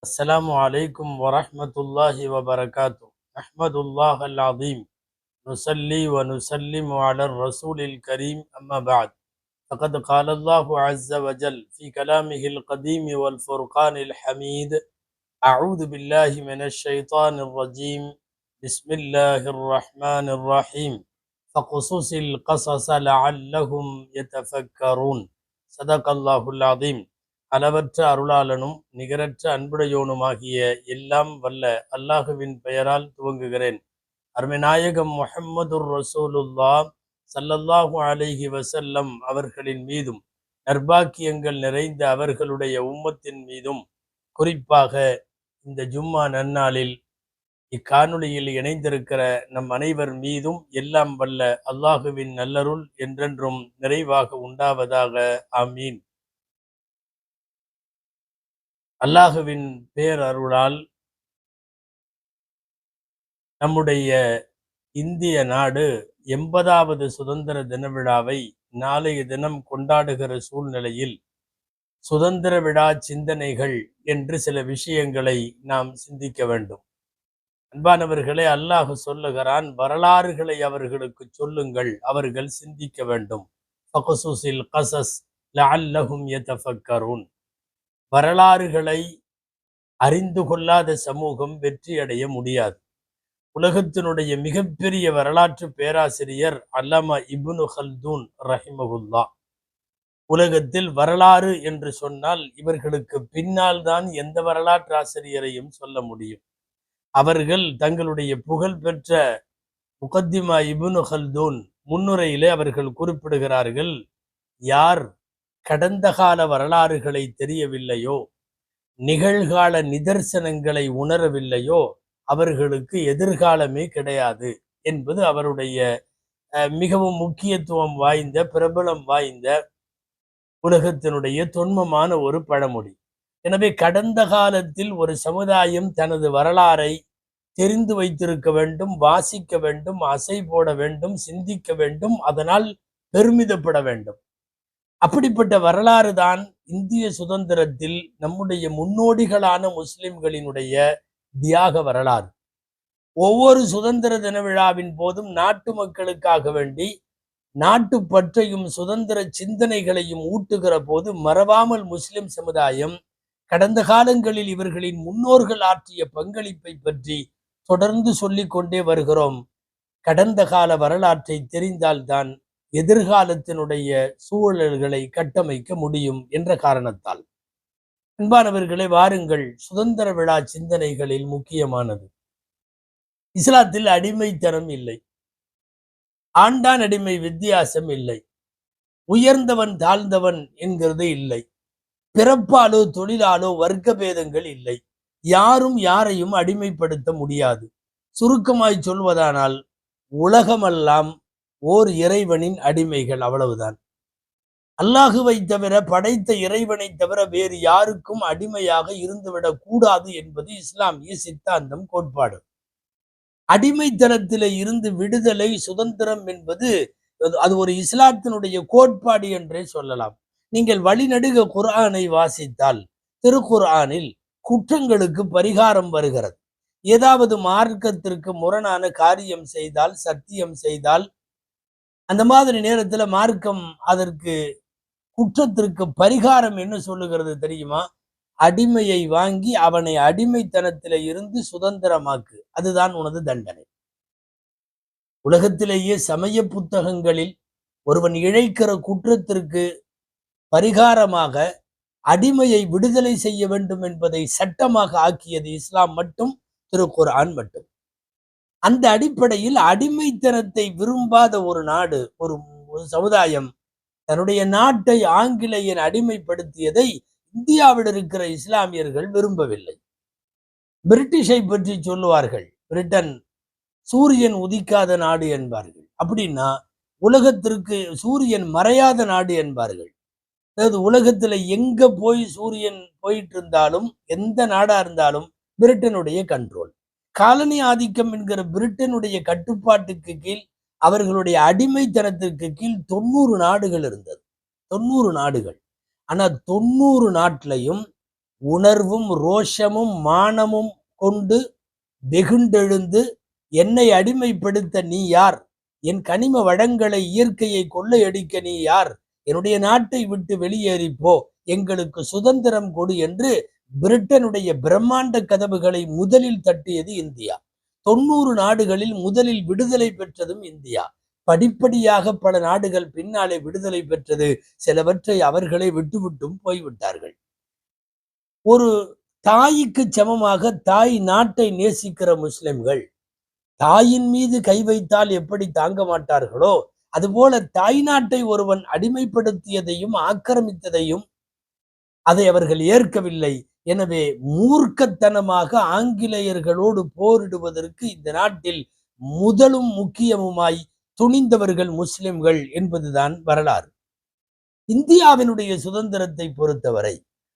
السلام عليكم ورحمة الله وبركاته. أحمد الله العظيم نصلي ونسلم على الرسول الكريم أما بعد. فقد قال الله عز وجل في كلامه القديم والفرقان الحميد: أعوذ بالله من الشيطان الرجيم. بسم الله الرحمن الرحيم. فقصص القصص لعلهم يتفكرون. صدق الله العظيم. அளவற்ற அருளாளனும் நிகரற்ற அன்புடையோனுமாகிய எல்லாம் வல்ல அல்லாஹுவின் பெயரால் துவங்குகிறேன். அருமைநாயகம் முஹம்மதுர் ரசூலுல்லா ஸல்லல்லாஹு அலைஹி வஸல்லம் அவர்களின் மீதும் நற்பாக்கியங்கள் நிறைந்த அவர்களுடைய உம்மத்தின் மீதும் குறிப்பாக இந்த ஜும்மா நன்னாளில் இக்காணொளியில் இணைந்திருக்கிற நம் அனைவர் மீதும் எல்லாம் வல்ல அல்லாஹுவின் நல்லருள் என்றென்றும் நிறைவாக உண்டாவதாக. ஆமீன். அல்லாஹுவின் பேரருளால் நம்முடைய இந்திய நாடு 80வது சுதந்திர தின விழாவை நாளைய தினம் கொண்டாடுகிற சூழ்நிலையில் சுதந்திர விழா சிந்தனைகள் என்று சில விஷயங்களை நாம் சிந்திக்க வேண்டும். அன்பானவர்களே, அல்லாஹ் சொல்லுகிறான், வரலாறுகளை அவர்களுக்கு சொல்லுங்கள், அவர்கள் சிந்திக்க வேண்டும். ஃபக்ஸுஸில் கஸஸ் லஅல்லஹும் யதஃபக்கரூன். வரலாறுகளை அறிந்து கொள்ளாத சமூகம் வெற்றியடைய முடியாது. உலகத்தினுடைய மிகப்பெரிய வரலாற்று பேராசிரியர் அல்லாமா இப்னு ஹல்தூன் ரஹிமஹுல்லா, உலகத்தில் வரலாறு என்று சொன்னால் இவர்களுக்கு பின்னால் தான் எந்த வரலாற்று ஆசிரியரையும் சொல்ல முடியும். அவர்கள் தங்களுடைய புகழ்பெற்ற முகத்திமா இப்னு ஹல்தூன் முன்னுரையிலே அவர்கள் குறிப்பிடுகிறார்கள், யார் கடந்த கால வரலாறுகளை தெரியவில்லையோ, நிகழ்கால நிதர்சனங்களை உணரவில்லையோ, அவர்களுக்கு எதிர்காலமே கிடையாது என்பது அவருடைய மிகவும் முக்கியத்துவம் வாய்ந்த, பிரபலம் வாய்ந்த, உலகத்தினுடைய தொன்மமான ஒரு பழமொழி. எனவே கடந்த காலத்தில் ஒரு சமுதாயம் தனது வரலாறை தெரிந்து வைத்திருக்க வேண்டும், வாசிக்க வேண்டும், அசை போட வேண்டும், சிந்திக்க வேண்டும், அதனால் பெருமிதப்பட வேண்டும். அப்படிப்பட்ட வரலாறு தான் இந்திய சுதந்திரத்தில் நம்முடைய முன்னோடிகளான முஸ்லிம்களினுடைய தியாக வரலாறு. ஒவ்வொரு சுதந்திர தின விழாவின் போதும் நாட்டு மக்களுக்காக வேண்டி நாட்டு பற்றையும் சுதந்திர சிந்தனைகளையும் ஊட்டுகிற போது மறவாமல் முஸ்லிம் சமுதாயம் கடந்த காலங்களில் இவர்களின் முன்னோர்கள் ஆற்றிய பங்களிப்பை பற்றி தொடர்ந்து சொல்லிக் கொண்டே வருகிறோம். கடந்த கால வரலாற்றை தெரிந்தால்தான் எதிர்காலத்தினுடைய சூழல்களை கட்டமைக்க முடியும் என்ற காரணத்தால். அன்பானவர்களே, வாருங்கள், சுதந்திர விழா சிந்தனைகளில் முக்கியமானது, இஸ்லாத்தில் அடிமைத்தனம் இல்லை, ஆண்டான் அடிமை வித்தியாசம் இல்லை, உயர்ந்தவன் தாழ்ந்தவன் என்கிறது இல்லை, பிறப்பாலோ தொழிலாலோ வர்க்க பேதங்கள் இல்லை, யாரும் யாரையும் அடிமைப்படுத்த முடியாது. சுருக்கமாய் சொல்வதானால் உலகமெல்லாம் ஓர் இறைவனின் அடிமைகள், அவ்வளவுதான். அல்லாஹுவை தவிர, படைத்த இறைவனை தவிர வேறு யாருக்கும் அடிமையாக இருந்துவிடக் கூடாது என்பது இஸ்லாமிய சித்தாந்தம், கோட்பாடு. அடிமைத்தனத்திலே இருந்து விடுதலை, சுதந்திரம் என்பது அது ஒரு இஸ்லாத்தினுடைய கோட்பாடு என்றே சொல்லலாம். நீங்கள் வழிநடுக குர்ஆனை வாசித்தால் திருக்குர்ஆனில் குற்றங்களுக்கு பரிகாரம் வருகிறது. ஏதாவது மார்க்கத்திற்கு முரணான காரியம் செய்தால், சத்தியம் செய்தால், அந்த மாதிரி நேரத்தில் மார்க்கம் அதற்கு குற்றத்திற்கு பரிகாரம் என்ன சொல்லுகிறது தெரியுமா? அடிமையை வாங்கி அவனை அடிமைத்தனத்தில இருந்து சுதந்திரமாக்கு, அதுதான் உனது தண்டனை. உலகத்திலேயே சமய புத்தகங்களில் ஒருவன் இழைக்கிற குற்றத்திற்கு பரிகாரமாக அடிமையை விடுதலை செய்ய வேண்டும் என்பதை சட்டமாக ஆக்கியது இஸ்லாம் மட்டும், திருக்குர்ஆன் மட்டும். அந்த அடிப்படையில் அடிமைத்தனத்தை விரும்பாத ஒரு நாடு, ஒரு சமுதாயம் தன்னுடைய நாட்டை ஆங்கிலேயன் அடிமைப்படுத்தியதை இந்தியாவில் இருக்கிற இஸ்லாமியர்கள் விரும்பவில்லை. பிரிட்டிஷை பற்றி சொல்லுவார்கள், பிரிட்டன் சூரியன் உதிக்காத நாடு என்பார்கள். அப்படின்னா உலகத்திற்கு சூரியன் மறையாத நாடு என்பார்கள். அதாவது உலகத்துல எங்க போய் சூரியன் போயிட்டு இருந்தாலும், எந்த நாடா இருந்தாலும் பிரிட்டனுடைய கண்ட்ரோல். காலனி ஆதிக்கம் என்கிற பிரிட்டனுடைய கட்டுப்பாட்டுக்கு கீழ், அவர்களுடைய அடிமைத்தனத்திற்கு கீழ் 90 நாடுகள் இருந்தது. 90 நாடுகள். ஆனா 90 நாட்டிலையும் உணர்வும் ரோஷமும் மானமும் கொண்டு வெகுண்டெழுந்து என்னை அடிமைப்படுத்த நீ யார்? என் கனிம வளங்களை இயற்கையை கொள்ளையடிக்க நீ யார்? என்னுடைய நாட்டை விட்டு வெளியேறி போ, எங்களுக்கு சுதந்திரம் கொடு என்று பிரிட்டனுடைய பிரம்மாண்ட கதவுகளை முதலில் தட்டியது இந்தியா. 90 நாடுகளில் முதலில் விடுதலை பெற்றதும் இந்தியா. படிப்படியாக பல நாடுகள் பின்னாலே விடுதலை பெற்றது. சிலவற்றை அவர்களை விட்டுவிட்டும் போய்விட்டார்கள். ஒரு தாய்க்கு சமமாக தாய் நாட்டை நேசிக்கிற முஸ்லிம்கள் தாயின் மீது கை வைத்தால் எப்படி தாங்க மாட்டார்களோ, அதுபோல தாய் நாட்டை ஒருவன் அடிமைப்படுத்தியதையும் ஆக்கிரமித்ததையும் அதை அவர்கள் ஏற்கவில்லை. எனவே மூர்க்கத்தனமாக ஆங்கிலேயர்களோடு போரிடுவதற்கு இந்த நாட்டில் முதலும் முக்கியமுமாய் துணிந்தவர்கள் முஸ்லிம்கள் என்பதுதான் வரலாறு. இந்தியாவினுடைய சுதந்திரத்தை பொறுத்தவரை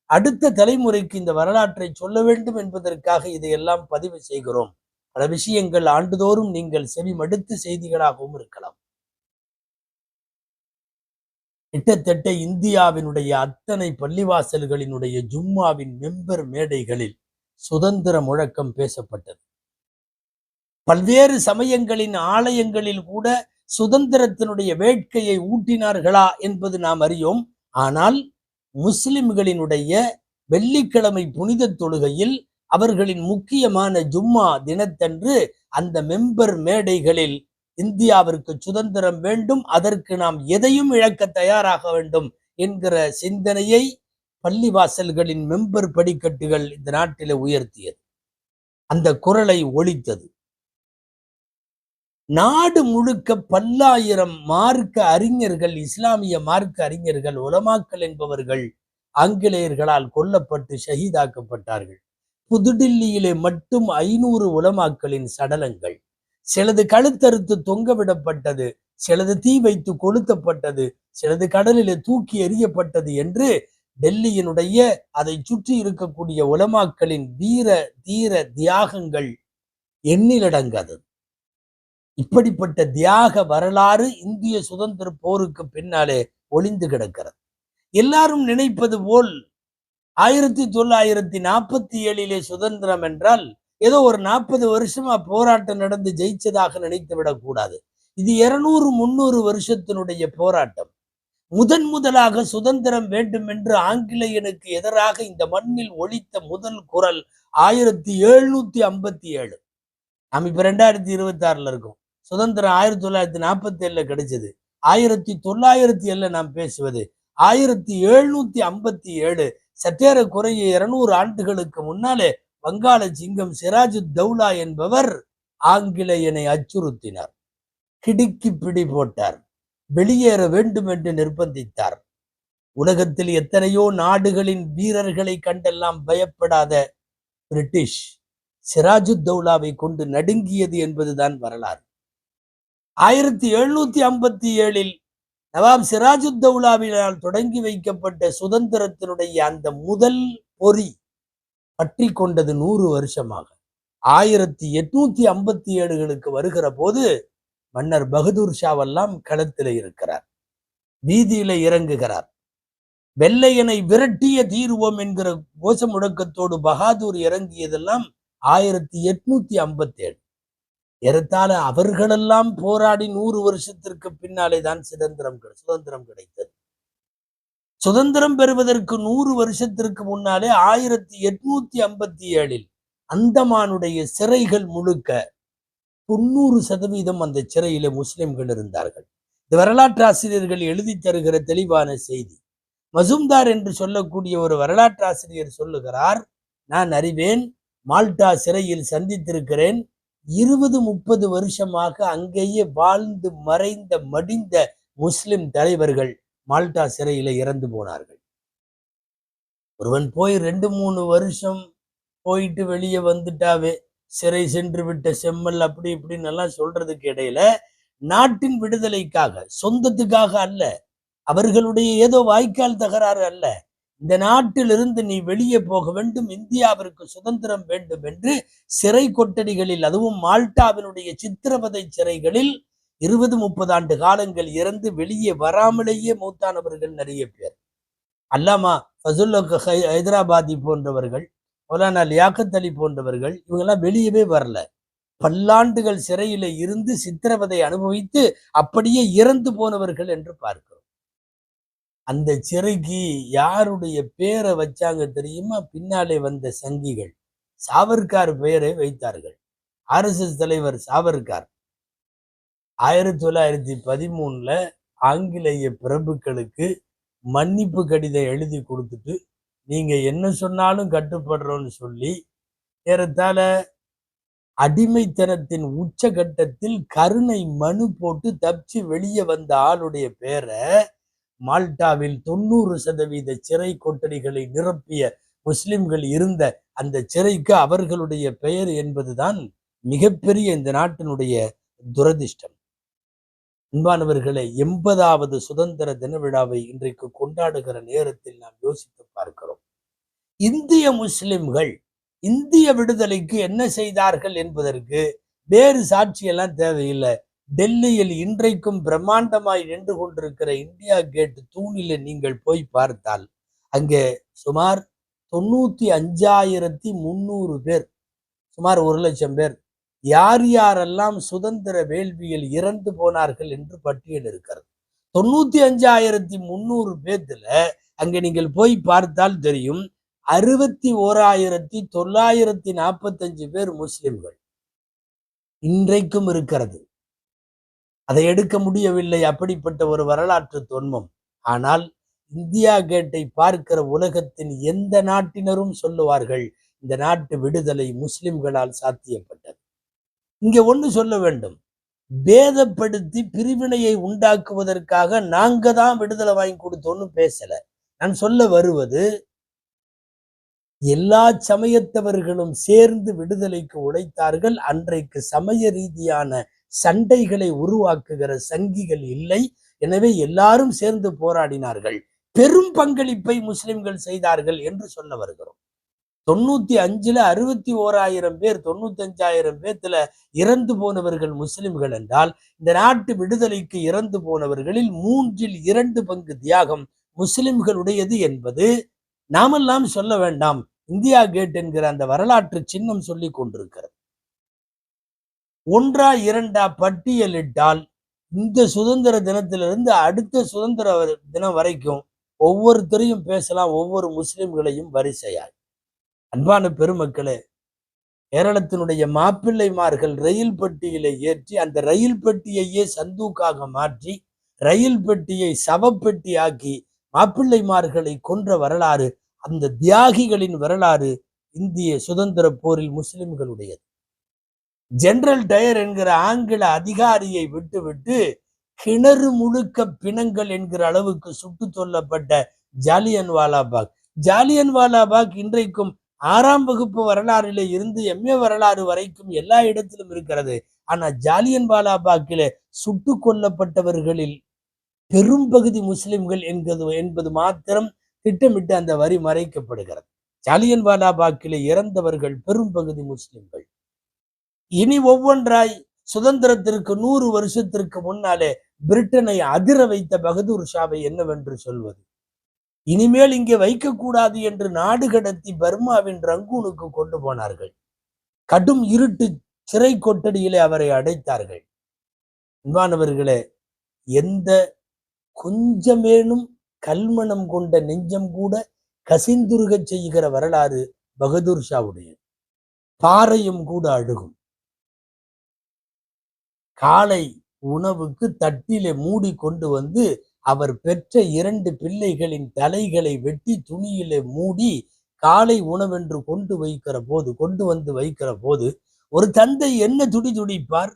அடுத்த தலைமுறைக்கு இந்த வரலாற்றை சொல்ல வேண்டும் என்பதற்காக இதையெல்லாம் பதிவு செய்கிறோம். பல விஷயங்கள் ஆண்டுதோறும் நீங்கள் செவி மடுத்து செய்திகளாகவும் இருக்கலாம். கிட்டத்தட்ட இந்தியாவினுடைய அத்தனை பள்ளிவாசல்களினுடைய ஜும்மாவின் மெம்பர் மேடைகளில் சுதந்திர முழக்கம் பேசப்பட்டது. பல்வேறு சமயங்களின் ஆலயங்களில் கூட சுதந்திரத்தினுடைய வேட்கையை ஊட்டினார்களா என்பது நாம் அறியோம். ஆனால் முஸ்லிம்களினுடைய வெள்ளிக்கிழமை புனித தொழுகையில் அவர்களின் முக்கியமான ஜும்மா தினத்தன்று அந்த மெம்பர் மேடைகளில் இந்தியாவிற்கு சுதந்திரம் வேண்டும், அதற்கு நாம் எதையும் இழக்க தயாராக வேண்டும் என்கிற சிந்தனையை பள்ளிவாசல்களின் மெம்பர் படிக்கட்டுகள் இந்த நாட்டில் உயர்த்தியது. அந்த குரலை ஒலித்தது. நாடு முழுக்க பல்லாயிரம் மார்க்க அறிஞர்கள், இஸ்லாமிய மார்க்க அறிஞர்கள், உலமாக்கள் என்பவர்கள் ஆங்கிலேயர்களால் கொல்லப்பட்டு ஷஹீதாக்கப்பட்டார்கள். புதுடில்லியிலே மட்டும் 500 உலமாக்களின் சடலங்கள், சிலது கழுத்தறுத்து தொங்கவிடப்பட்டது, சிலது தீ வைத்து கொளுத்தப்பட்டது, சிலது கடலிலே தூக்கி எறியப்பட்டது என்று டெல்லியினுடைய அதை சுற்றி இருக்கக்கூடிய உலமாக்களின் வீர தீர தியாகங்கள் எண்ணிலடங்காதது. இப்படிப்பட்ட தியாக வரலாறு இந்திய சுதந்திர போருக்கு பின்னாலே ஒளிந்து கிடக்கிறது. எல்லாரும் நினைப்பது போல் 1947 சுதந்திரம் என்றால் ஏதோ ஒரு 40 வருஷமா போராட்டம் நடந்து ஜெயிச்சதாக நினைத்து விடக்கூடாது. இது 200-300 வருஷத்தினுடைய போராட்டம். முதலாக சுதந்திரம் வேண்டும் என்று ஆங்கிலேயனுக்கு எதிராக இந்த மண்ணில் ஒலித்த முதல் குரல் 1757. நாம் இப்ப 2026 இருக்கோம். சுதந்திரம் 1947 கிடைச்சது. 1907 நாம் பேசுவது 1757. சற்றேற குறைய 200 ஆண்டுகளுக்கு முன்னாலே வங்காள சிங்கம் சிராஜுத்தௌலா என்பவர் ஆங்கிலேயனை அச்சுறுத்தினார், கிடுக்கி பிடி போட்டார், வெளியேற வேண்டும் என்று நிர்பந்தித்தார். உலகத்தில் எத்தனையோ நாடுகளின் வீரர்களை கண்டெல்லாம் பயப்படாத பிரிட்டிஷ் சிராஜுத்தௌலாவை கொண்டு நடுங்கியது என்பதுதான் வரலாறு. 1757 நவாப் சிராஜுத்தௌலாவினால் தொடங்கி வைக்கப்பட்ட சுதந்திரத்தினுடைய அந்த முதல் பொறி பற்றி கொண்டது 100 வருஷமாக. 1857 வருகிற போது மன்னர் பகதூர் ஷாவெல்லாம் களத்தில் இருக்கிறார், வீதியில இறங்குகிறார். வெள்ளையனை விரட்டிய தீர்வோம் என்கிற கோஷ முழக்கத்தோடு பகாதூர் இறங்கியதெல்லாம் 1857. ஏறத்தாழ அவர்களெல்லாம் போராடி 100 வருஷத்திற்கு பின்னாலே தான் சுதந்திரம் கிடைத்தது. சுதந்திரம் பெறுவதற்கு 100 வருஷத்திற்கு முன்னாலே 1857 அந்தமானுடைய சிறைகள் முழுக்க 90% அந்த சிறையில முஸ்லிம்கள் இருந்தார்கள். இந்த வரலாற்று ஆசிரியர்கள் எழுதி தருகிற தெளிவான செய்தி. மசூம்தார் என்று சொல்லக்கூடிய ஒரு வரலாற்று ஆசிரியர் சொல்லுகிறார், நான் அறிவேன், மால்டா சிறையில் சந்தித்திருக்கிறேன். 20-30 வருஷமாக அங்கேயே வாழ்ந்து மறைந்த மடிந்த முஸ்லிம் தலைவர்கள் மால்டா சிறையில இறந்து போனார்கள். ஒருவன் போய் 2-3 வருஷம் போயிட்டு வெளியே வந்துட்டாவே சிறை சென்று விட்ட செம்மல் அப்படி இப்படின்னு எல்லாம் சொல்றதுக்கு இடையில நாட்டின் விடுதலைக்காக, சொந்தத்துக்காக அல்ல, அவர்களுடைய ஏதோ வாய்க்கால் தகராறு அல்ல, இந்த நாட்டிலிருந்து நீ வெளியே போக வேண்டும், இந்தியாவிற்கு சுதந்திரம் வேண்டும் என்று சிறை கொட்டடிகளில், அதுவும் மால்டாவினுடைய சித்திரவதை சிறைகளில் 20-30 ஆண்டு காலங்கள் இறந்து வெளியே வராமலேயே மூத்தானவர்கள் நிறைய பேர். அல்லாமா ஃபசுல் ஹைதராபாதி போன்றவர்கள், மௌலானா லியாக்கத் அலி போன்றவர்கள் இவங்கெல்லாம் வெளியவே வரல. பல்லாண்டுகள் சிறையில இருந்து சித்திரவதை அனுபவித்து அப்படியே இறந்து போனவர்கள் என்று பார்க்கிறோம். அந்த சிறைக்கு யாருடைய பேரை வச்சாங்க தெரியுமா? பின்னாலே வந்த சங்கிகள் சாவர்கார் பெயரை வைத்தார்கள். ஆர்எஸ்எஸ் தலைவர் சாவர்கார் 1913ல ஆங்கிலேய பிரபுக்களுக்கு மன்னிப்பு கடிதம் எழுதி கொடுத்துட்டு, நீங்க என்ன சொன்னாலும் கட்டுப்படுறோம்னு சொல்லி, ஏறத்தாழ அடிமைத்தனத்தின் உச்சகட்டத்தில் கருணை மனு போட்டு தப்பிச்சு வெளியே வந்த ஆளுடைய பேரை மால்டாவில் 90% சிறை கொட்டடிகளை நிரப்பிய முஸ்லிம்கள் இருந்த அந்த சிறைக்கு அவர்களுடைய பெயர் என்பதுதான் மிகப்பெரிய இந்த நாட்டினுடைய துரதிர்ஷ்டம். அன்பானவர்களே, 80வது சுதந்திர தின விழாவை இன்றைக்கு கொண்டாடுகிற நேரத்தில் நாம் யோசித்து பார்க்கிறோம். இந்திய முஸ்லிம்கள் இந்திய விடுதலைக்கு என்ன செய்தார்கள் என்பதற்கு வேறு சாட்சியெல்லாம் தேவையில்லை. டெல்லியில் இன்றைக்கும் பிரம்மாண்டமாய் நின்று கொண்டிருக்கிற இந்தியா கேட் தூணில நீங்கள் போய் பார்த்தால் அங்கே சுமார் 95,300 பேர், சுமார் 1,00,000 பேர், யார் யாரெல்லாம் சுதந்திர வேள்வியில் இறந்து போனார்கள் என்று பட்டியல் இருக்கிறது. 95,300 பேர்த்துல அங்கே நீங்கள் போய் பார்த்தால் தெரியும் 61,945 பேர் முஸ்லிம்கள் இன்றைக்கும் இருக்கிறது. அதை எடுக்க முடியவில்லை, அப்படிப்பட்ட ஒரு வரலாற்று தொன்மம். ஆனால் இந்தியா கேட்டை பார்க்கிற உலகத்தின் எந்த நாட்டினரும் சொல்லுவார்கள், இந்த நாட்டு விடுதலை முஸ்லிம்களால் சாத்தியப்பட்டது. இங்க ஒண்ணு சொல்ல வேண்டும், பேதப்படுத்தி பிரிவினையை உண்டாக்குவதற்காக நாங்க தான் விடுதலை வாங்கி கொடுத்தோன்னு பேசல. நான் சொல்ல வருவது, எல்லா சமயத்தவர்களும் சேர்ந்து விடுதலைக்கு உழைத்தார்கள். அன்றைக்கு சமய ரீதியான சண்டைகளை உருவாக்குகிற சங்கிகள் இல்லை. எனவே எல்லாரும் சேர்ந்து போராடினார்கள். பெரும் பங்களிப்பை முஸ்லிம்கள் செய்தார்கள் என்று சொல்ல வருகிறோம். 95ல 61,000 பேர், 95,000 பேர்த்துல இறந்து போனவர்கள் முஸ்லிம்கள் என்றால், இந்த நாட்டு விடுதலைக்கு இறந்து போனவர்களில் 2/3 பங்கு தியாகம் முஸ்லிம்களுடையது என்பது நாமெல்லாம் சொல்ல வேண்டாம். இந்தியா கேட் என்கிற அந்த வரலாற்று சின்னம் சொல்லி கொண்டிருக்கிறது. 1 2 பட்டியலிட்டால் இந்த சுதந்திர தினத்திலிருந்து அடுத்த சுதந்திர தினம் வரைக்கும் ஒவ்வொருத்தரையும் பேசலாம், ஒவ்வொரு முஸ்லிம்களையும் வரிசையாய். அன்பான பெருமக்களே, கேரளத்தினுடைய மாப்பிள்ளைமார்கள் ரயில் பெட்டியிலே ஏற்றி அந்த ரயில் பெட்டியையே சந்தூக்காக மாற்றி ரயில் பெட்டியை சவப்பெட்டி ஆக்கி மாப்பிள்ளைமார்களை கொன்ற வரலாறு, அந்த தியாகிகளின் வரலாறு இந்திய சுதந்திர போரில் முஸ்லிம்களுடையது. ஜெனரல் டயர் என்கிற ஆங்கில அதிகாரியை விட்டுவிட்டு கிணறு முழுக்க பிணங்கள் என்கிற அளவுக்கு சுட்டு சொல்லப்பட்ட ஜாலியன்வாலாபாக். ஜாலியன்வாலாபாக் இன்றைக்கும் 6ஆம் வகுப்பு வரலாறிலே இருந்து MA வரலாறு வரைக்கும் எல்லா இடத்திலும் இருக்கிறது. ஆனா ஜாலியன்வாலாபாக்கிலே சுட்டு கொல்லப்பட்டவர்களில் பெரும் பகுதி முஸ்லிம்கள் என்பது மாத்திரம் திட்டமிட்டு அந்த வரி மறைக்கப்படுகிறது. ஜாலியன்வாலாபாக்கிலே இறந்தவர்கள் பெரும் பகுதி முஸ்லிம்கள். இனி ஒவ்வொன்றாய் சுதந்திரத்திற்கு 100 வருஷத்திற்கு முன்னாலே பிரிட்டனை அதிர வைத்த பகதூர் ஷாவை என்னவென்று சொல்வது? இனிமேல் இங்கே வைக்கக்கூடாது என்று நாடு கடத்தி பர்மாவின் ரங்கூனுக்கு கொண்டு போனார்கள். கடும் இருட்டு சிறை கொட்டடியிலே அவரை அடைத்தார்கள். அன்பானவர்களே, எந்த கொஞ்சமேனும் கல்மணம் கொண்ட நெஞ்சம் கூட கசிந்துருக செய்கிற வரலாறு பகதூர் ஷாவுடைய. பாறையும் கூட அழுகும். காலை உணவுக்கு தட்டிலே மூடி கொண்டு வந்து அவர் பெற்ற 2 பிள்ளைகளின் தலைகளை வெட்டி துணியிலே மூடி காலை உணவென்று கொண்டு வந்து வைக்கிற போது ஒரு தந்தை என்ன துடிப்பார்,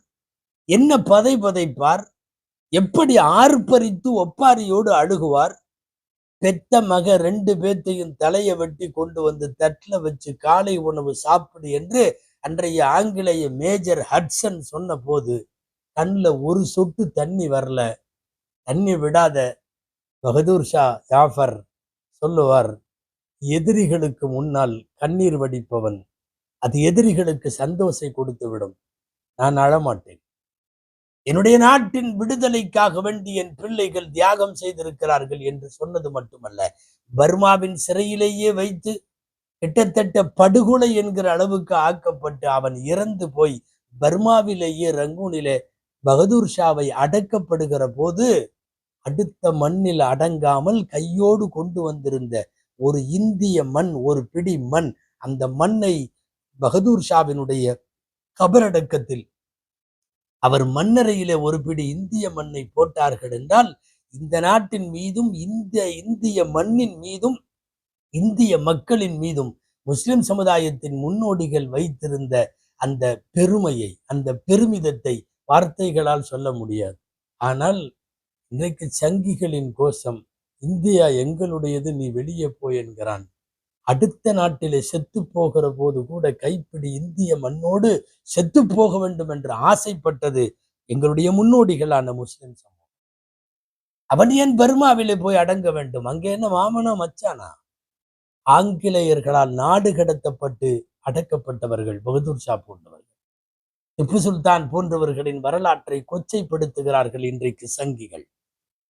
என்ன பதைப்பார், எப்படி ஆர்ப்பரித்து ஒப்பாரியோடு அழுகுவார். பெத்த மக 2 பேர்த்தையும் தலையை வெட்டி கொண்டு வந்து தட்டில வச்சு காலை உணவு சாப்பிடு என்று அன்றைய ஆங்கிலேய மேஜர் ஹட்சன் சொன்ன போது கண்ணில் ஒரு சொட்டு தண்ணி வரல. தண்ணி விடாத பகதூர் ஷா ஜாஃபர் சொல்லுவார், எதிரிகளுக்கு முன்னால் கண்ணீர் வடிப்பவன் அது எதிரிகளுக்கு சந்தோஷம் கொடுத்து விடும். நான் அழமாட்டேன். என்னுடைய நாட்டின் விடுதலைக்காக வேண்டி என் பிள்ளைகள் தியாகம் செய்திருக்கிறார்கள் என்று சொன்னது மட்டுமல்ல, பர்மாவின் சிறையிலேயே வைத்து கிட்டத்தட்ட படுகொலை என்கிற அளவுக்கு ஆக்கப்பட்டு அவன் இறந்து போய் பர்மாவிலேயே ரங்கூனிலே பகதூர் ஷாவை அடக்கப்படுகிற போது அடுத்த மண்ணில் அடங்காமல் கையோடு கொண்டு வந்திருந்த ஒரு இந்திய மண், ஒரு பிடி மண், அந்த மண்ணை பகதூர் ஷாவினுடைய கபரடக்கத்தில் அவர் மண்ணறையிலே ஒரு பிடி இந்திய மண்ணை போட்டார்கள் என்றால் இந்த நாட்டின் மீதும் இந்திய மண்ணின் மீதும் இந்திய மக்களின் மீதும் முஸ்லிம் சமுதாயத்தின் முன்னோடிகள் வைத்திருந்த அந்த பெருமையை, அந்த பெருமிதத்தை வார்த்தைகளால் சொல்ல முடியாது. ஆனால் இன்றைக்கு சங்கிகளின் கோஷம், இந்தியா எங்களுடையது, நீ வெளியே போய் என்கிறான். அடுத்த நாட்டிலே செத்து போகிற போது கூட கைப்பிடி இந்திய மண்ணோடு செத்து போக வேண்டும் என்று ஆசைப்பட்டது எங்களுடைய முன்னோடிகளான முஸ்லிம் சமூகம். அவன் ஏன் பர்மாவிலே போய் அடங்க வேண்டும்? அங்கே என்ன மாமனா மச்சானா? ஆங்கிலேயர்களால் நாடு கடத்தப்பட்டு அடக்கப்பட்டவர்கள் பகதூர் ஷா போன்றவர்கள். திப்பு சுல்தான் போன்றவர்களின் வரலாற்றை கொச்சைப்படுத்துகிறார்கள் இன்றைக்கு சங்கிகள்.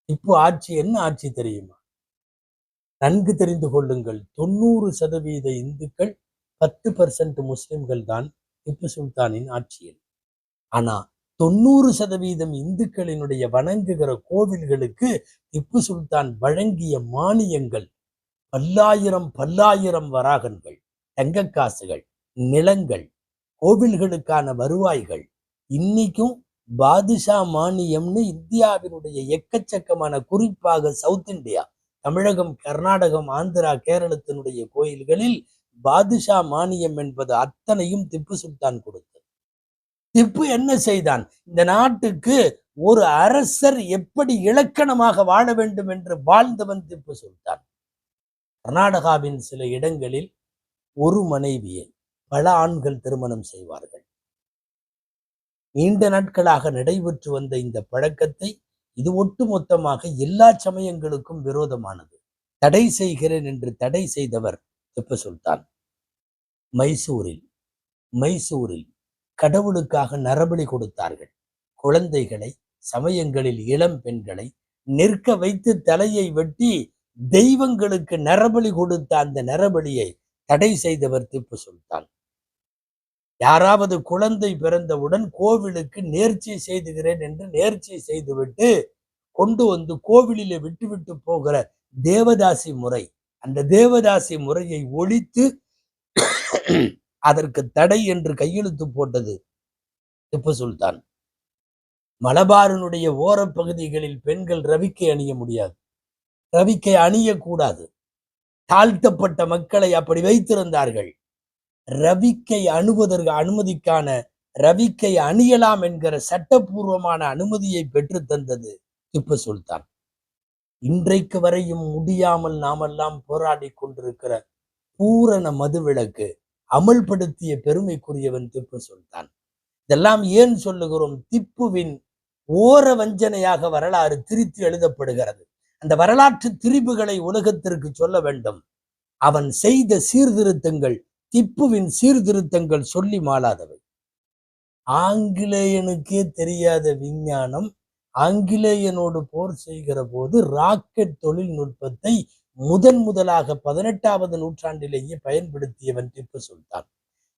இப்போ ஆட்சி என்ன ஆட்சி தெரியுமா? நன்கு தெரிந்து கொள்ளுங்கள். 90% இந்துக்கள், 10% முஸ்லிம்கள் தான் திப்பு சுல்தானின் ஆட்சியில். ஆனா 90% இந்துக்களினுடைய வணங்குகிற கோவில்களுக்கு திப்பு சுல்தான் வழங்கிய மானியங்கள் பல்லாயிரம் வராகன்கள், தங்க காசுகள், நிலங்கள், கோவில்களுக்கான வருவாய்கள். இன்னைக்கும் பாதுஷா மானியம்னு இந்தியாவினுடைய எக்கச்சக்கமான, குறிப்பாக சவுத் இந்தியா, தமிழகம், கர்நாடகம், ஆந்திரா, கேரளத்தினுடைய கோயில்களில் பாதுஷா மானியம் என்பது அத்தனையும் திப்பு சுல்தான் கொடுத்தது. திப்பு என்ன செய்தான்? இந்த நாட்டுக்கு ஒரு அரசர் எப்படி இலக்கணமாக வாழ வேண்டும் என்று வாழ்ந்தவன் திப்பு சுல்தான். கர்நாடகாவின் சில இடங்களில் ஒரு மனைவியை பல ஆண்கள் திருமணம் செய்வார்கள். நீண்ட நாட்களாக நடைபெற்று வந்த இந்த பழக்கத்தை இது ஒட்டுமொத்தமாக எல்லா சமயங்களுக்கும் விரோதமானது. தடை செய்கிறேன் என்று தடை செய்தவர் திப்பு சுல்தான். மைசூரில் கடவுளுக்காக நரபலி கொடுத்தார்கள். குழந்தைகளை, சமயங்களில் இளம் பெண்களை நிற்க வைத்து தலையை வெட்டி தெய்வங்களுக்கு நரபலி கொடுத்த அந்த நரபலியை தடை செய்தவர் திப்பு சுல்தான். யாராவது குழந்தை பிறந்தவுடன் கோவிலுக்கு நேர்ச்சி செய்துகிறேன் என்று நேர்ச்சி செய்துவிட்டு கொண்டு வந்து கோவிலிலே விட்டுவிட்டு போகிற தேவதாசி முறை, அந்த தேவதாசி முறையை ஒழித்து அதற்கு தடை என்று கையெழுத்து போட்டது திப்பு சுல்தான். மலபாரினுடைய ஓரப்பகுதிகளில் பெண்கள் ரவிக்கை அணிய முடியாது, ரவிக்கை அணியக்கூடாது. தாழ்த்தப்பட்ட மக்களை அப்படி வைத்திருந்தார்கள். ரவிக்கை அணுவதற்கு அனுமதிக்கான ரவிக்கை அணியலாம் என்கிற சட்டப்பூர்வமான அனுமதியை பெற்று தந்தது திப்பு சுல்தான். இன்றைக்கு வரையும் முடியாமல் நாமெல்லாம் போராடி கொண்டிருக்கிற பூரண மதுவிலக்கு அமல்படுத்திய பெருமைக்குரியவன் திப்பு சுல்தான். இதெல்லாம் ஏன் சொல்லுகிறோம்? திப்புவின் ஓர வஞ்சனையாக வரலாறு திரித்து எழுதப்படுகிறது. அந்த வரலாற்று திரிபுகளை உலகத்திற்கு சொல்ல வேண்டும். அவன் செய்த சீர்திருத்தங்கள் திப்புவின் சீர்திருத்தங்கள் சொல்லி மாளாதவை. ஆங்கிலேயனுக்கே தெரியாத விஞ்ஞானம், ஆங்கிலேயனோடு போர் செய்கிற போது ராக்கெட் தொழில்நுட்பத்தை முதலாக 18வது நூற்றாண்டிலேயே பயன்படுத்தியவன் திப்பு சுல்தான்.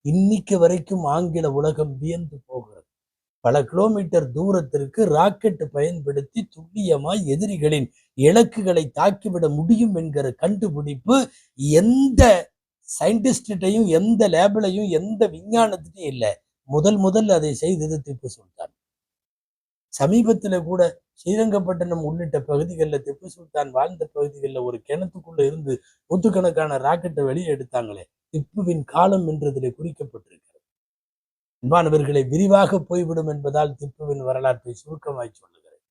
இன்னைக்கு வரைக்கும் ஆங்கில உலகம் வியந்து போகிறது. பல கிலோமீட்டர் தூரத்திற்கு ராக்கெட் பயன்படுத்தி துல்லியமாய் எதிரிகளின் இலக்குகளை தாக்கிவிட முடியும் என்கிற கண்டுபிடிப்பு எந்த சயின்டிஸ்டையும், எந்த லேபிலையும், எந்த விஞ்ஞானத்திலையும் இல்லை. முதல் அதை செய்தது திப்பு சுல்தான். சமீபத்துல கூட ஸ்ரீரங்கப்பட்டினம் உள்ளிட்ட பகுதிகளில், திப்பு சுல்தான் வாழ்ந்த பகுதிகளில் ஒரு கிணத்துக்குள்ள இருந்து நூற்றுக்கணக்கான ராக்கெட்டை வெளியே எடுத்தாங்களே. திப்புவின் காலம் என்றதிலே குறிக்கப்பட்டிருக்கிறது. அன்பானவர்களை, விரிவாக போய்விடும் என்பதால் திப்புவின் வரலாற்றை சுருக்கமாய் சொல்லுகிறேன்.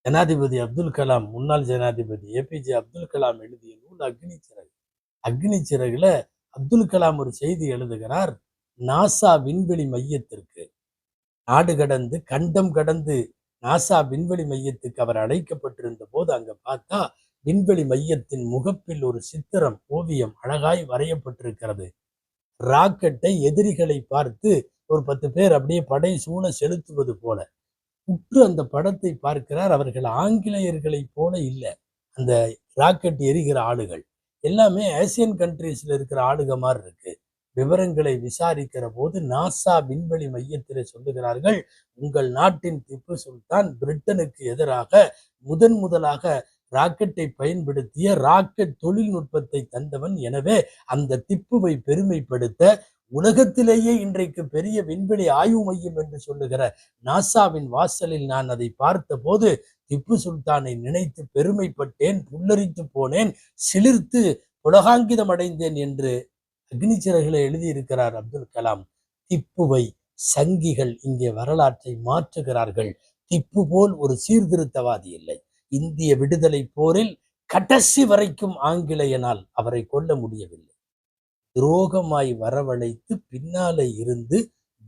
ஜனாதிபதி அப்துல் கலாம், முன்னாள் ஜனாதிபதி ஏபிஜே அப்துல் கலாம் எழுதிய நூல் அக்னிச்சிறகு. அக்னிச்சிறகுல அப்துல் கலாம் ஒரு செய்தி எழுதுகிறார். நாசா விண்வெளி மையத்திற்கு நாடு கடந்து, கண்டம் கடந்து நாசா விண்வெளி மையத்துக்கு அவர் அழைக்கப்பட்டிருந்த போது அங்க பார்த்தா விண்வெளி மையத்தின் முகப்பில் ஒரு சித்திரம், ஓவியம் அழகாய் வரையப்பட்டிருக்கிறது. ராக்கெட்டை எதிரிகளை பார்த்து ஒரு 10 பேர் அப்படியே படை சூழ செலுத்துவது போல. உற்று அந்த படத்தை பார்க்கிறார். அவர்கள் ஆங்கிலேயர்களை போல இல்லை, அந்த ராக்கெட் எரிகிற ஆளுகள் எல்லாமே ஆசியன் கண்ட்ரீஸ்ல இருக்கிற ஆளுக மாதிரி இருக்கு. விவரங்களை விசாரிக்கிற போது நாசா விண்வெளி மையத்தில் சொல்லுகிறார்கள், உங்கள் நாட்டின் திப்பு சுல்தான் பிரிட்டனுக்கு எதிராக முதலாக ராக்கெட்டை பயன்படுத்திய ராக்கெட் தொழில்நுட்பத்தை தந்தவன். எனவே அந்த திப்புவை பெருமைப்படுத்த உலகத்திலேயே இன்றைக்கு பெரிய விண்வெளி ஆய்வு மையம் என்று சொல்லுகிற நாசாவின் வாசலில் நான் அதை பார்த்த போது திப்பு சுல்தானை நினைத்து பெருமைப்பட்டேன், புல்லரித்து போனேன், சிலிர்த்து புலகாங்கிதம் அடைந்தேன் என்று அக்னிச்சிறகுகளை எழுதியிருக்கிறார் அப்துல் கலாம். திப்புவை சங்கிகள் இங்கே வரலாற்றை மாற்றுகிறார்கள். திப்பு போல் ஒரு சீர்திருத்தவாதி இல்லை. இந்திய விடுதலை போரில் கடைசி வரைக்கும் ஆங்கிலேயனால் அவரை கொல்ல முடியவில்லை. துரோகமாய் வரவழைத்து பின்னாலே இருந்து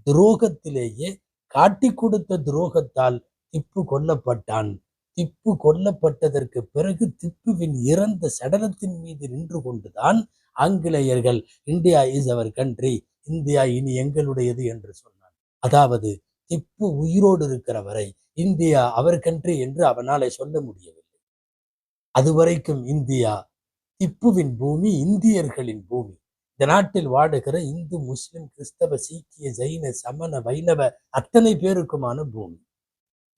துரோகத்திலேயே காட்டி கொடுத்த துரோகத்தால் திப்பு கொல்லப்பட்டான். திப்பு கொல்லப்பட்டதற்கு பிறகு திப்புவின் இறந்த சடலத்தின் மீது நின்று கொண்டுதான் ஆங்கிலேயர்கள் India is our country, India இனி எங்களுடையது என்று சொன்னான். அதாவது திப்பு உயிரோடு இருக்கிற வரை இந்தியா அவர் கண்ட்ரி என்று அவனாலே சொல்ல முடியவில்லை. அதுவரைக்கும் இந்தியா திப்புவின் பூமி, இந்தியர்களின் பூமி. இந்த நாட்டில் வாடுகிற இந்து, முஸ்லிம், கிறிஸ்தவ, சீக்கிய, ஜைன, சமண, வைணவ அத்தனை பேருக்குமான பூமி.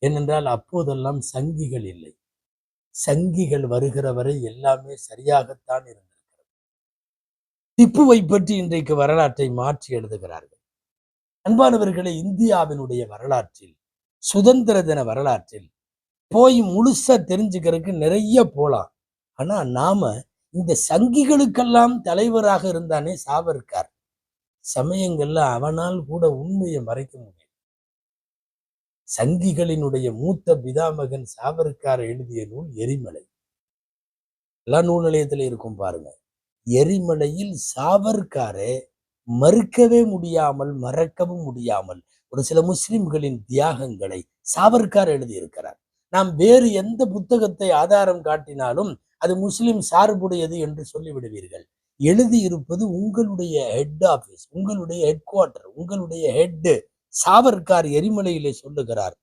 ஏனென்றால் அப்போதெல்லாம் சங்கிகள் இல்லை. சங்கிகள் வருகிற வரை எல்லாமே சரியாகத்தான் இருந்திருக்கிறது. திப்புவை பற்றி இன்றைக்கு வரலாற்றை மாற்றி எழுதுகிறார்கள். அன்பானவர்களை, இந்தியாவினுடைய வரலாற்றில், சுதந்திர தின வரலாற்றில் போய் முழுசா தெரிஞ்சுக்கிறதுக்கு நிறைய போலாம். ஆனா நாம இந்த சங்கிகளுக்கெல்லாம் தலைவராக இருந்தானே சாவர்கார், சமயங்கள்ல அவனால் கூட உண்மையை மறைக்க முடியும். சங்கிகளினுடைய மூத்த பிதாமகன் சாவர்கார் எழுதிய நூல் எரிமலை. எல்லா நூல் நிலையத்துல இருக்கும் பாருங்க. எரிமலையில் சாவர்காரை மறுக்கவே முடியாமல், மறக்கவும் முடியாமல் ஒரு சில முஸ்லிம்களின் தியாகங்களை சாவர்கார் எழுதியிருக்கிறார். நாம் வேறு எந்த புத்தகத்தை ஆதாரம் காட்டினாலும் அது முஸ்லிம் சார்புடையது என்று சொல்லிவிடுவீர்கள். எழுதியிருப்பது உங்களுடைய ஹெட் ஆபீஸ், உங்களுடைய ஹெட் குவார்டர், உங்களுடைய ஹெட் சாவர்கார் எரிமலையிலே சொல்லுகிறார்.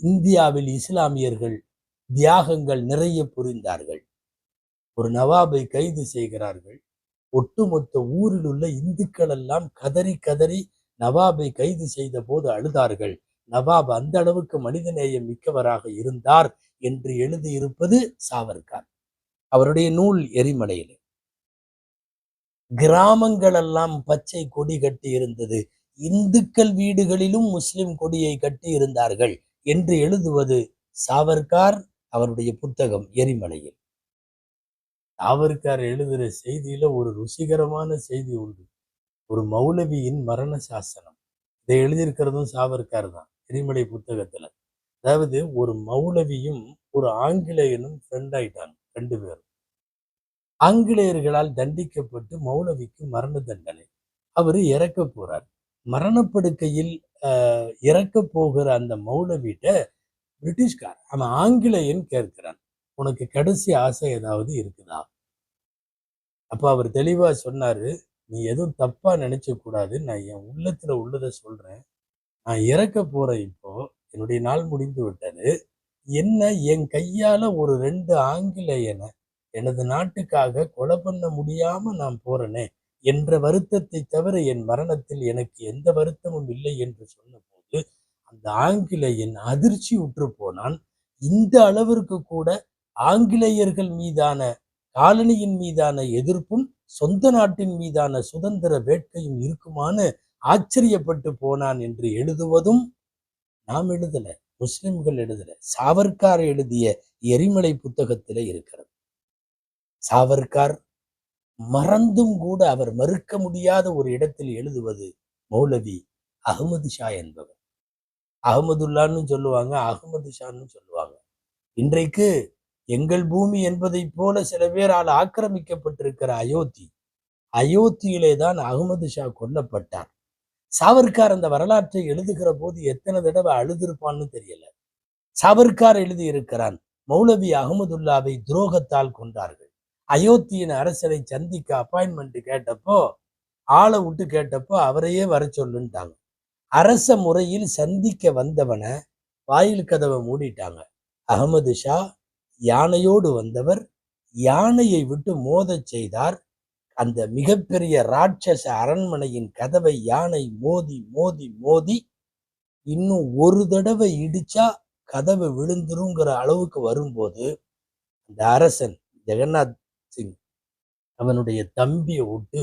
இந்தியாவில் இஸ்லாமியர்கள் தியாகங்கள் நிறைய புரிந்தார்கள். ஒரு நவாபை கைது செய்கிறார்கள். ஒட்டுமொத்த ஊரில் உள்ள இந்துக்கள் எல்லாம் கதறி கதறி நவாபை கைது செய்த போது அழுதார்கள். நவாப் அந்த அளவுக்கு மனிதநேயம் மிக்கவராக இருந்தார் என்று எழுதியிருப்பது சாவர்கார். அவருடைய நூல் எரிமலையிலே. கிராமங்கள் எல்லாம் பச்சை கொடி கட்டி இருந்தது, இந்துக்கள் வீடுகளிலும் முஸ்லிம் கொடியை கட்டி இருந்தார்கள் என்று எழுதுவது சாவர்கார். அவருடைய புத்தகம் எரிமலையில். சாவர்கார் எழுதுகிற செய்தியில ஒரு ருசிகரமான செய்தி உண்டு. ஒரு மௌலவியின் மரண சாசனம். இதை எழுதியிருக்கிறதும் சாவர்கார் தான் எரிமலை புத்தகத்துல. அதாவது ஒரு மௌலவியும் ஒரு ஆங்கிலேயனும் ஃப்ரெண்ட் ஆயிட்டாங்க, 2 பேரும். ஆங்கிலேயர்களால் தண்டிக்கப்பட்டு மௌலவிக்கு மரண தண்டனை. அவரு இறக்க போறார். மரணப்படுக்கையில் இறக்க போகிற அந்த மௌலவிட்ட பிரிட்டிஷ்கார், அவன் ஆங்கிலேயன், கேட்கிறான், உனக்கு கடைசி ஆசை ஏதாவது இருக்குதா? அப்ப அவர் தெளிவா சொன்னாரு, நீ எதுவும் தப்பா நினைச்ச கூடாது, நான் என் உள்ளத்துல உள்ளதை சொல்றேன். நான் இறக்க போறேன், இப்போ என்னுடைய நாள் முடிந்து விட்டது. என்ன என் கையால ஒரு 2 ஆங்கிலேயனை எனது நாட்டுக்காக கொலை பண்ண முடியாம நான் போறேனே என்ற வருத்தத்தை தவிர என் மரணத்தில் எனக்கு எந்த வருத்தமும் இல்லை என்று சொன்னபோது அந்த ஆங்கிலேயன் அதிர்ச்சி உற்று போனான். இந்த அளவிற்கு கூட ஆங்கிலேயர்கள் மீதான, காலனியின் மீதான எதிர்ப்பும் சொந்த நாட்டின் மீதான சுதந்திர வேட்கையும் இருக்குமான்னு ஆச்சரியப்பட்டு போனான் என்று எழுதுவதும் நாம் எழுதல, முஸ்லிம்கள் எழுதல, சாவர்கார் எழுதிய எரிமலை புத்தகத்திலே இருக்கிறது. சாவர்கார் மறந்தும் கூட அவர் மறுக்க முடியாத ஒரு இடத்தில் எழுதுவது மௌலவி அகமது ஷா என்பவர். அகமதுல்லான்னு சொல்லுவாங்க, அகமது ஷான்னு சொல்லுவாங்க. இன்றைக்கு எங்கள் பூமி என்பதை போல சில பேரால் ஆக்கிரமிக்கப்பட்டிருக்கிற அயோத்தியிலே தான் அகமது ஷா கொல்லப்பட்டார். சாவர்கார் அந்த வரலாற்றை எழுதுகிற போது எத்தனை தடவை அழுதிருப்பான்னு தெரியல. சாவர்கார் எழுதியிருக்கிறான், மௌலவி அகமதுல்லாவை துரோகத்தால் கொண்டார்கள். அயோத்தியின் அரசரை சந்திக்க அப்பாயின்மெண்ட் கேட்டப்போ, ஆளை விட்டு கேட்டப்போ அவரையே வர சொல்லுன்ட்டாங்க. அரச முறையில் சந்திக்க வந்தவனை வாயில் கதவை மூடிட்டாங்க. அகமது ஷா யானையோடு வந்தவர் யானையை விட்டு மோதச் செய்தார். அந்த மிகப்பெரிய ராட்சச அரண்மனையின் கதவை யானை மோதி மோதி மோதி இன்னும் ஒரு தடவை இடிச்சா கதவு விழுந்துருங்கிற அளவுக்கு வரும்போது அந்த அரசன் ஜெகநாத் சிங் அவனுடைய தம்பியை விட்டு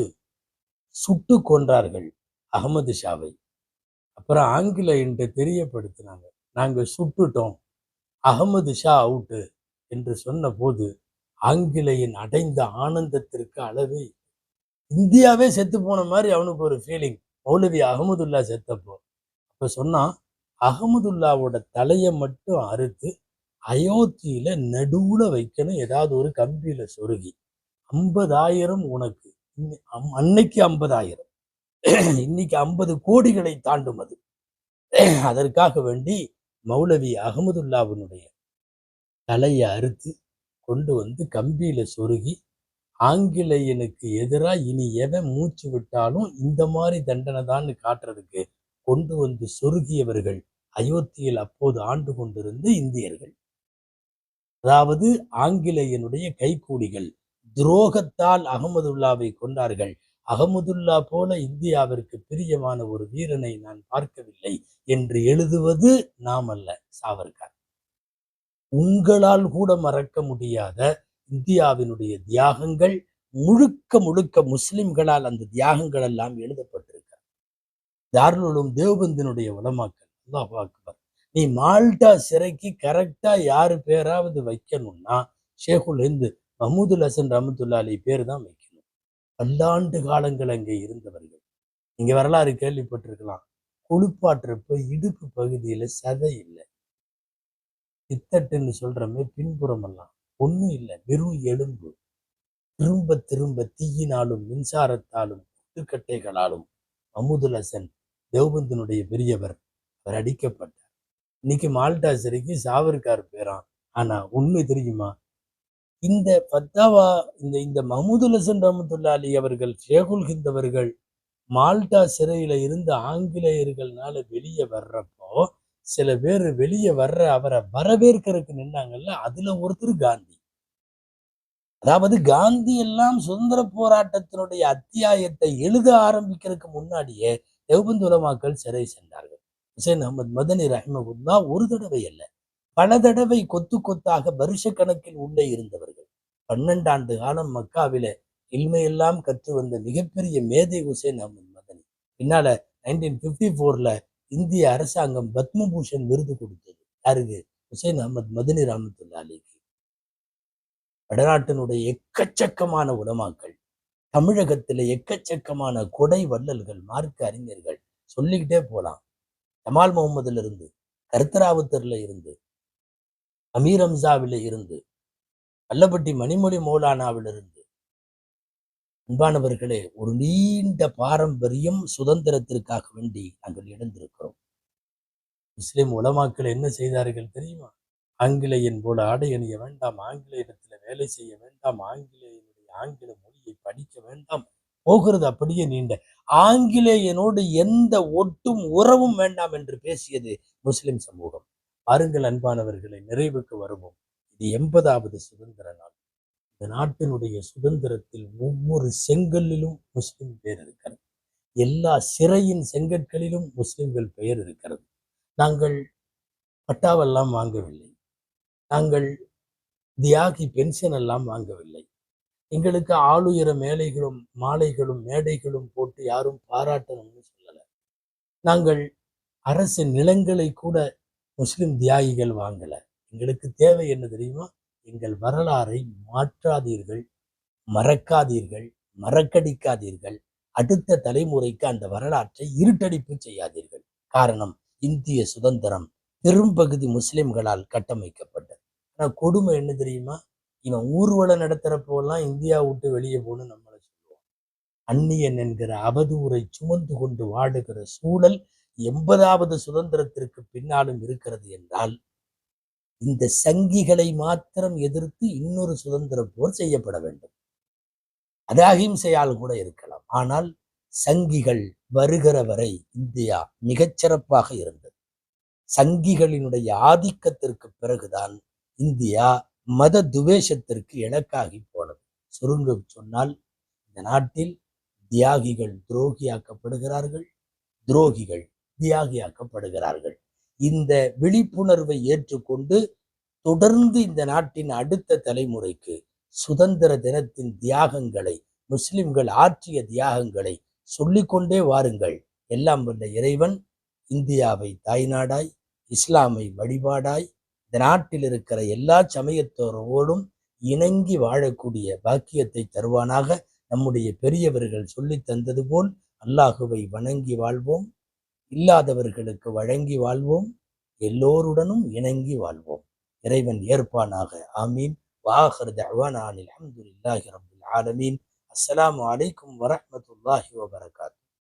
சுட்டு கொன்றார்கள் அகமது ஷாவை. அப்புறம் ஆங்கிலேயன்ட்டு தெரியப்படுத்தினாங்க, நாங்க சுட்டுட்டோம், அகமது ஷா அவுட்டு என்று சொன்ன போது ஆங்கிலேயன் அடைந்த ஆனந்தத்திற்கு அளவே, இந்தியாவே செத்து போன மாதிரி அவனுக்கு ஒரு ஃபீலிங். மௌலவி அகமதுல்லா செத்தப்போ அப்ப சொன்னா, அகமதுல்லாவோட தலையை மட்டும் அறுத்து அயோத்தியில நடுவுல வைக்கணும், ஏதாவது ஒரு கம்பியில சொருகி 50,000 உனக்கு. அன்னைக்கு 50,000, இன்னைக்கு 50 கோடிகளை தாண்டும் அது. அதற்காக வேண்டி மௌலவி அகமதுல்லாவினுடைய தலையை அறுத்து கொண்டு வந்து கம்பியில சொருகி, ஆங்கிலேயனுக்கு எதிராக இனி எவன் மூச்சு விட்டாலும் இந்த மாதிரி தண்டனை தான் காட்டுறதுக்கு கொண்டு வந்து சொருகியவர்கள் அயோத்தியில் அப்போது ஆண்டு கொண்டிருந்த இந்தியர்கள். அதாவது ஆங்கிலேயனுடைய கைக்கூலிகள் துரோகத்தால் அகமதுல்லாவை கொண்டார்கள். அகமதுல்லா போல இந்தியாவிற்கு பிரியமான ஒரு வீரனை நான் பார்க்கவில்லை என்று எழுதுவது நாம் அல்ல, சாவர்கர். உங்களால் கூட மறக்க முடியாத இந்தியாவினுடைய தியாகங்கள் முழுக்க முழுக்க முஸ்லிம்களால் அந்த தியாகங்கள் எல்லாம் எழுதப்பட்டிருக்க. தாருல் உலூம் தேவபந்தினுடைய உலமாக்கள், அல்லாஹ் அக்பர், நீ மால்டா சிறைக்கு கரெக்டா யாரு பேராவது வைக்கணும்னா ஷேகுல் ஹிந்த் மஹமூதுல் ஹசன் ரஹ்மத்துல்லாஹி அலைஹி பேர் தான் வைக்கணும். பல்லாண்டு காலங்கள் அங்கே இருந்தவர்கள். நீங்க வரலாறு கேள்விப்பட்டிருக்கலாம், குளிப்பாட்டுறப்ப இடுப்பு பகுதியில சதை இல்லை, இத்தட்டுன்னு சொல்றமே பின்புறம் எல்லாம் ஒண்ணும் இல்லை, வெறும் எலும்பு. திரும்ப திரும்ப தீயினாலும் மின்சாரத்தாலும் குட்டுக்கட்டைகளாலும் மஹமூதுல் ஹசன் தேவபந்தினுடைய பெரியவர் அவர் அடிக்கப்பட்டார். இன்னைக்கு மால்டா சிறைக்கு சாவர்கார் பேரான். ஆனா உண்மை தெரியுமா, இந்த ஃபத்தாவா இந்த மஹமூதுல் ஹசன் ரஹ்மத்துல்லாஹி அலைஹி அவர்கள், ஷேகுல் ஹிந்த் அவர்கள் மால்டா சிறையில இருந்து ஆங்கிலேயர்கள்னால வெளியே வர்றப்போ சில பேர் வெளியே வர்ற அவரை வரவேற்கிறதுக்கு நின்னாங்கல்ல, அதுல ஒருத்தர் காந்தி. அதாவது காந்தி எல்லாம் சுதந்திர போராட்டத்தினுடைய அத்தியாயத்தை எழுத ஆரம்பிக்கிறதுக்கு முன்னாடியே தேவபந்து உலமாக்கள் சிறை சென்றார்கள். ஹுசைன் அஹமது மதனி ரஹ்மகுல்லா ஒரு தடவை அல்ல, பல தடவை கொத்து கொத்தாக வருஷ கணக்கில் உள்ளே இருந்தவர்கள். 12 ஆண்டு காலம் மக்காவில இல்மையெல்லாம் கற்று வந்த மிகப்பெரிய மேதை ஹுசைன் அஹமது மதனி. பின்னால 1954ல இந்திய அரசாங்கம் பத்மபூஷன் விருது கொடுத்தது. யாருக்கு? ஹுசைன் அஹமது மதனி ரஹ்மத்துல்லாஹி அலைஹி. வடநாட்டினுடைய எக்கச்சக்கமான உலமாக்கள், தமிழகத்துல எக்கச்சக்கமான கொடை வள்ளல்கள், மார்க்க அறிஞர்கள், சொல்லிக்கிட்டே போலாம். ஜமால் முகமதுல இருந்து, கருத்தராவுத்தர்ல இருந்து, அமீர் ஹம்சாவில இருந்து, வல்லப்பட்டி மணிமொழி மௌலானாவிலிருந்து, அன்பானவர்களே, ஒரு நீண்ட பாரம்பரியம் சுதந்திரத்திற்காக வேண்டி நாங்கள் இழந்திருக்கிறோம். முஸ்லிம் உலமாக்கள் என்ன செய்தார்கள் தெரியுமா? ஆங்கிலேயன் போல ஆடை அணிய வேண்டாம், ஆங்கிலேயத்துல வேலை செய்ய வேண்டாம், ஆங்கிலேயனுடைய ஆங்கில மொழியை படிக்க வேண்டாம், போகிறது அப்படியே நீண்ட, ஆங்கிலேயனோடு எந்த ஒட்டும் உறவும் வேண்டாம் என்று பேசியது முஸ்லிம் சமூகம். பாருங்கள் அன்பானவர்களை, நிறைவுக்கு வருவோம். இது 80வது சுதந்திர நாள். இந்த நாட்டினுடைய சுதந்திரத்தில் ஒவ்வொரு செங்கல்லிலும் முஸ்லிம் பேர் இருக்கிறது. எல்லா சிறையின் செங்கற்களிலும் முஸ்லிம்கள் பெயர் இருக்கிறது. நாங்கள் பட்டாவெல்லாம் வாங்கவில்லை, நாங்கள் தியாகி பென்ஷன் எல்லாம் வாங்கவில்லை, எங்களுக்கு ஆளுயர மேலைகளும் மாலைகளும் மேடைகளும் போட்டு யாரும் பாராட்டணும்னு சொல்லல. நாங்கள் அரசு நிலங்களை கூட முஸ்லிம் தியாகிகள் வாங்கல. எங்களுக்கு தேவை என்ன தெரியுமா? எங்கள் வரலாறை மாற்றாதீர்கள், மறக்காதீர்கள், மறக்கடிக்காதீர்கள், அடுத்த தலைமுறைக்கு அந்த வரலாற்றை இருட்டடிப்பு செய்யாதீர்கள். காரணம், இந்திய சுதந்திரம் பெரும்பகுதி முஸ்லிம்களால் கட்டமைக்கப்பட்டது. ஆனா கொடுமை என்ன தெரியுமா? இவன் ஊர்வலம் நடத்துறப்போலாம் இந்தியா விட்டு வெளியே போகணும் நம்மளை சொல்லுவோம். அந்நியன் என்கிற அவதூறை சுமந்து கொண்டு வாடுகிற சூழல் 80வது சுதந்திரத்திற்கு பின்னாலும் இருக்கிறது என்றால், இந்த சங்கிகளை மாத்திரம் எதிர்த்து இன்னொரு சுதந்திர போர் செய்யப்பட வேண்டும். அது அகிம்சையால் கூட இருக்கலாம். ஆனால் சங்கிகள் வருகிற வரை இந்தியா மிகச்சிறப்பாக இருந்தது. சங்கிகளினுடைய ஆதிக்கத்திற்கு பிறகுதான் இந்தியா மத துவேஷத்திற்கு இலக்காகி போனது. சுருங்க சொன்னால் இந்த நாட்டில் தியாகிகள் துரோகியாக்கப்படுகிறார்கள், துரோகிகள் தியாகியாக்கப்படுகிறார்கள். இந்த விழிப்புணர்வை ஏற்றுக்கொண்டு தொடர்ந்து இந்த நாட்டின் அடுத்த தலைமுறைக்கு சுதந்திர தினத்தின் தியாகங்களை, முஸ்லிம்கள் ஆற்றிய தியாகங்களை சொல்லிக்கொண்டே வாருங்கள். எல்லாம் வல்ல இறைவன் இந்தியாவை தாய்நாடாய், இஸ்லாமை வழிபாடாய், இந்த நாட்டில் இருக்கிற எல்லா சமயத்தோரோடும் இணங்கி வாழக்கூடிய பாக்கியத்தை தருவானாக. நம்முடைய பெரியவர்கள் சொல்லி தந்தது போல் அல்லாஹுவை வணங்கி வாழ்வோம், இல்லாதவர்களுக்கு வழங்கி வாழ்வோம், எல்லோருடனும் இணங்கி வாழ்வோம். இறைவன் ஏற்பானாக. ஆமீன். வாஹிர் தஅவானா அல்ஹம்துலில்லாஹி ரப்பில் ஆலமீன். அஸ்ஸலாமு அலைக்கும் வரஹ்மத்துல்லாஹி வபரகாத்துஹு.